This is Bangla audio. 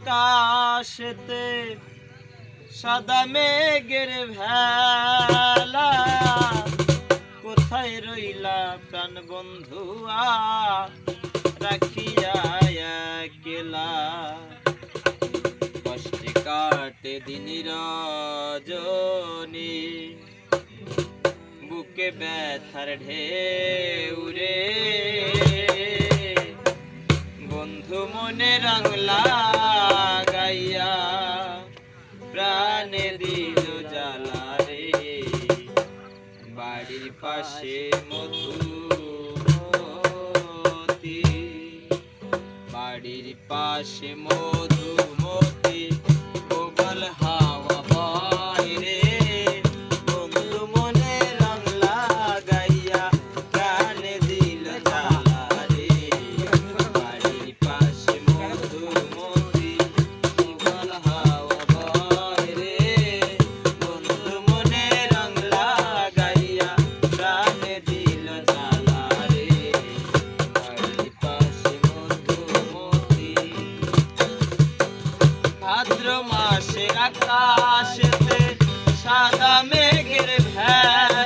আকাশেতে সাদা মেঘের ভেলা, কোথায় রইলা প্রাণ বন্ধুয়া রাখিয়া একলা। কষ্টে কাটে দিন রজনী, বুকে ব্যথার ঢেউ রে, বন্ধু মনে রং লাগাইয়া প্রাণে দিল জ্বালা রে। বাড়ির পাশে মধুমতি, বাড়ির পাশে মধুমতি, প্রবল হাওয়া বাইরে, বন্ধু মনে রং লাগাইয়া প্রাণে দিল জ্বালা রে। বাড়ির পাশে মধুমতি, প্রবল হাওয়া বাইরে, বন্ধু মনে রং লাগাইয়া প্রাণে দিল জ্বালা রে। বাড়ির পাশে মধুমতি। ভাদ্র মাসের আকাশেতে সাদা মেঘের ভেলা,